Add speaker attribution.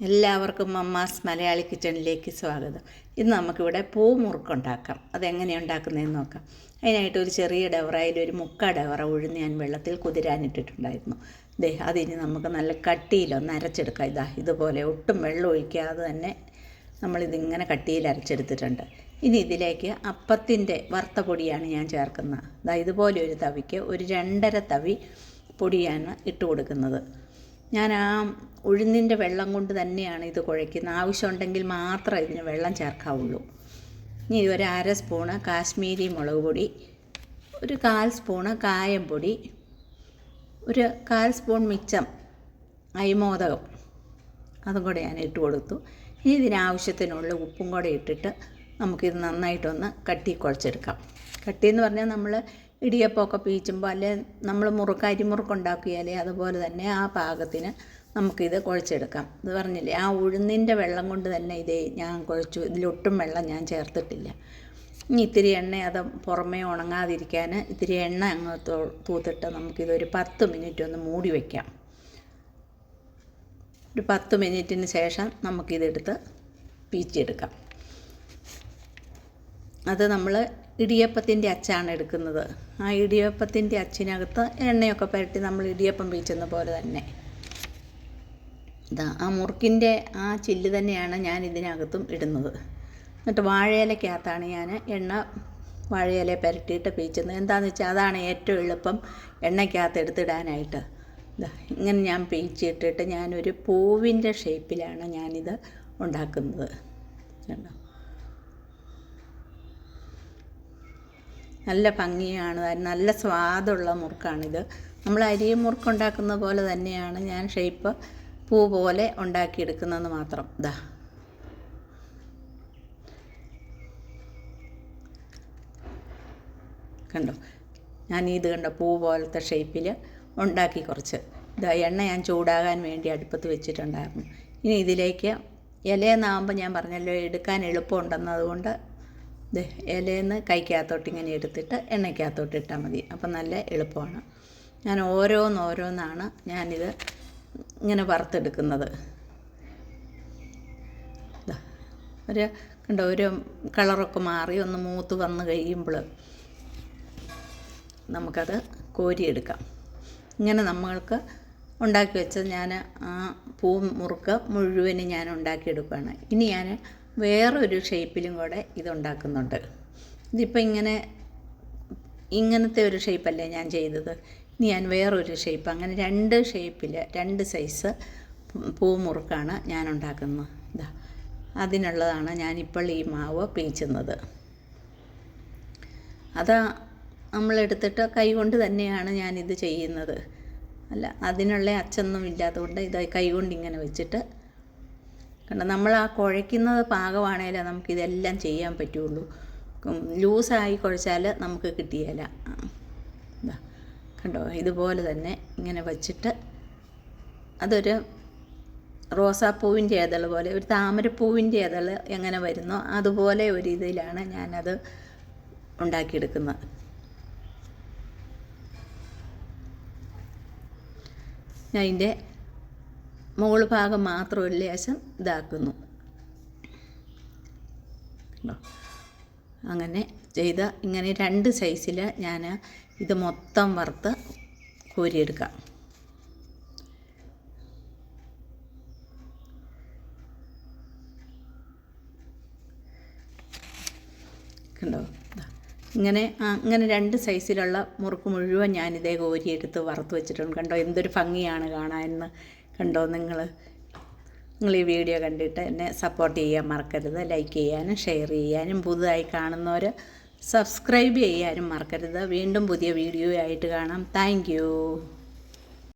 Speaker 1: എല്ലാവർക്കും മമ്മാസ് മലയാളി കിച്ചണിലേക്ക് സ്വാഗതം. ഇന്ന് നമുക്കിവിടെ പൂ മുറുക്കുണ്ടാക്കാം. അതെങ്ങനെയാണ് ഉണ്ടാക്കുന്നതെന്ന് നോക്കാം. അതിനായിട്ട് ഒരു ചെറിയ ഡവറയിൽ ഒരു 3/4 ഡവറ ഉഴുന്ന് ഞാൻ വെള്ളത്തിൽ കുതിരാനിട്ടിട്ടുണ്ടായിരുന്നു. അതിന് നമുക്ക് നല്ല കട്ടിയിലൊന്ന് അരച്ചെടുക്കാം. ഇതുപോലെ ഒട്ടും വെള്ളം ഒഴിക്കാതെ തന്നെ നമ്മളിതിങ്ങനെ കട്ടിയിൽ അരച്ചെടുത്തിട്ടുണ്ട്. ഇനി ഇതിലേക്ക് അപ്പത്തിൻ്റെ വറുത്ത പൊടിയാണ് ഞാൻ ചേർക്കുന്നത്. ഇതുപോലെ ഒരു തവിക്ക് ഒരു 2.5 തവി പൊടിയാണ് ഇട്ട് കൊടുക്കുന്നത്. ഞാൻ ആ ഉഴുന്നിൻ്റെ വെള്ളം കൊണ്ട് തന്നെയാണ് ഇത് കുഴയ്ക്കുന്നത്. ആവശ്യമുണ്ടെങ്കിൽ മാത്രമേ ഇതിന് വെള്ളം ചേർക്കാവുള്ളൂ. ഇനി ഒരു 1/2 സ്പൂണ് കാശ്മീരി മുളക് പൊടി, ഒരു 1/4 സ്പൂണ് കായം പൊടി, ഒരു 1/4 സ്പൂൺ മിച്ചം അരിമോദകം അതും കൂടെ ഞാൻ ഇട്ട് കൊടുത്തു. ഇനി ഇതിനാവശ്യത്തിനുള്ള ഉപ്പും കൂടെ ഇട്ടിട്ട് നമുക്കിത് നന്നായിട്ടൊന്ന് കട്ടി കുഴച്ചെടുക്കാം. കട്ടിയെന്ന് പറഞ്ഞാൽ നമ്മൾ ഇടിയപ്പമൊക്കെ പീച്ചുമ്പോൾ അല്ലെ നമ്മൾ അരിമുറുക്കുണ്ടാക്കിയാലേ അതുപോലെ തന്നെ ആ പാകത്തിന് നമുക്കിത് കുഴച്ചെടുക്കാം. ഇത് പറഞ്ഞില്ലേ, ആ ഉഴുന്നിൻ്റെ വെള്ളം കൊണ്ട് തന്നെ ഇതേ ഞാൻ കുഴച്ചു. ഇതിലൊട്ടും വെള്ളം ഞാൻ ചേർത്തിട്ടില്ല. ഇനി ഇത്തിരി എണ്ണ അത് പുറമേ ഉണങ്ങാതിരിക്കാൻ ഇത്തിരി എണ്ണ അങ്ങ് തൂത്തിട്ട് നമുക്കിതൊരു 10 മിനിറ്റ് ഒന്ന് മൂടി വയ്ക്കാം. ഒരു 10 മിനിറ്റിന് ശേഷം നമുക്കിതെടുത്ത് പീച്ചെടുക്കാം. അത് നമ്മൾ ഇടിയപ്പത്തിൻ്റെ അച്ചാണ് എടുക്കുന്നത്. ആ ഇടിയപ്പത്തിൻ്റെ അച്ചിനകത്ത് എണ്ണയൊക്കെ പുരട്ടി നമ്മൾ ഇടിയപ്പം പീച്ചുന്ന പോലെ തന്നെ ആ മുറുക്കിൻ്റെ ആ ചില്ല് തന്നെയാണ് ഞാൻ ഇതിനകത്തും ഇടുന്നത്. എന്നിട്ട് വാഴയിലക്കകത്താണ് ഞാൻ വാഴയില പുരട്ടിയിട്ട് പീച്ചുന്നത്. എന്താണെന്ന് വെച്ചാൽ അതാണ് ഏറ്റവും എളുപ്പം എണ്ണയ്ക്കകത്ത് എടുത്തിടാനായിട്ട്. ഇങ്ങനെ ഞാൻ പീച്ചിട്ടിട്ട് ഞാനൊരു പൂവിൻ്റെ ഷേപ്പിലാണ് ഞാനിത് ഉണ്ടാക്കുന്നത്. കണ്ടോ, നല്ല ഭംഗിയാണ്, നല്ല സ്വാദുള്ള മുറുക്കാണിത്. നമ്മൾ അരി മുറുക്കുണ്ടാക്കുന്ന പോലെ തന്നെയാണ് ഞാൻ ഷേപ്പ് പൂ പോലെ ഉണ്ടാക്കിയെടുക്കുന്നതെന്ന് മാത്രം. കണ്ടോ, ഞാനിത് കണ്ടോ പൂ പോലത്തെ ഷേപ്പിൽ ഉണ്ടാക്കി കുറച്ച്. എണ്ണ ഞാൻ ചൂടാകാൻ വേണ്ടി അടുപ്പത്ത് വെച്ചിട്ടുണ്ടായിരുന്നു. ഇനി ഇതിലേക്ക് ഇലയെന്നാകുമ്പോൾ ഞാൻ പറഞ്ഞല്ലോ എടുക്കാൻ എളുപ്പമുണ്ടെന്നതുകൊണ്ട് ഇലയെന്ന് കൈക്കകത്തോട്ട് ഇങ്ങനെ എടുത്തിട്ട് എണ്ണയ്ക്കകത്തോട്ട് ഇട്ടാൽ മതി. അപ്പം നല്ല എളുപ്പമാണ്. ഞാൻ ഓരോന്നാണ് ഞാനിത് ഇങ്ങനെ വറുത്തെടുക്കുന്നത്. കണ്ടോ, ഒരു കളറൊക്കെ മാറി ഒന്ന് മൂത്ത് വന്ന് കഴിയുമ്പോൾ നമുക്കത് കോരിയെടുക്കാം. ഇങ്ങനെ നമ്മൾക്ക് ഉണ്ടാക്കി വെച്ചത് ഞാൻ ആ പൂ മുറുക്ക് മുഴുവനും ഞാൻ ഉണ്ടാക്കിയെടുക്കുകയാണ്. ഇനി ഞാൻ വേറൊരു ഷേപ്പിലും കൂടെ ഇതുണ്ടാക്കുന്നുണ്ട്. ഇതിപ്പോൾ ഇങ്ങനത്തെ ഒരു ഷേപ്പല്ലേ ഞാൻ ചെയ്തത്. ഇനി ഞാൻ വേറൊരു ഷേപ്പ്, അങ്ങനെ 2 ഷേപ്പിൽ 2 സൈസ് പൂ മുറുക്കാണ് ഞാൻ ഉണ്ടാക്കുന്നത്. അതിനുള്ളതാണ് ഞാനിപ്പോൾ ഈ മാവ് പീച്ചുന്നത്. അത് നമ്മളെടുത്തിട്ട് കൈ കൊണ്ട് തന്നെയാണ് ഞാനിത് ചെയ്യുന്നത്. അല്ല, അതിനുള്ള അച്ചൊന്നും ഇല്ലാത്തതുകൊണ്ട് ഇത് കൈ കൊണ്ട് ഇങ്ങനെ വെച്ചിട്ട് കണ്ടോ, നമ്മൾ ആ കുഴയ്ക്കുന്നത് പാകമാണേലേ നമുക്കിതെല്ലാം ചെയ്യാൻ പറ്റുള്ളൂ. ലൂസായി കുഴച്ചാൽ നമുക്ക് കിട്ടിയേല. കണ്ടോ, ഇതുപോലെ തന്നെ ഇങ്ങനെ വച്ചിട്ട് അതൊരു റോസാപ്പൂവിൻ്റെ ഇതൾ പോലെ, ഒരു താമരപ്പൂവിൻ്റെ ഇതൾ എങ്ങനെ വരുന്നോ അതുപോലെ ഒരു ഇതിലാണ് ഞാനത് ഉണ്ടാക്കിയെടുക്കുന്നത്. ഞാൻ അതിൻ്റെ മുകൾ ഭാഗം മാത്രം ഒരു ലേശം ഇതാക്കുന്നു. അങ്ങനെ ഇങ്ങനെ 2 സൈസിൽ ഞാൻ ഇത് മൊത്തം വറുത്ത് കോരിയെടുക്കാം. കണ്ടോ, ഇങ്ങനെ 2 സൈസിലുള്ള മുറുക്ക് മുഴുവൻ ഞാനിതേ കോരിയെടുത്ത് വറുത്ത് വെച്ചിട്ടുണ്ട്. കണ്ടോ, എന്തൊരു ഭംഗിയാണ് കാണാനെന്ന്. കണ്ടോ, നിങ്ങൾ ഈ വീഡിയോ കണ്ടിട്ട് എന്നെ സപ്പോർട്ട് ചെയ്യാൻ മറക്കരുത്. ലൈക്ക് ചെയ്യാനും ഷെയർ ചെയ്യാനും പുതുതായി കാണുന്നവർ സബ്സ്ക്രൈബ് ചെയ്യാനും മറക്കരുത്. വീണ്ടും പുതിയ വീഡിയോ ആയിട്ട് കാണാം. Thank you.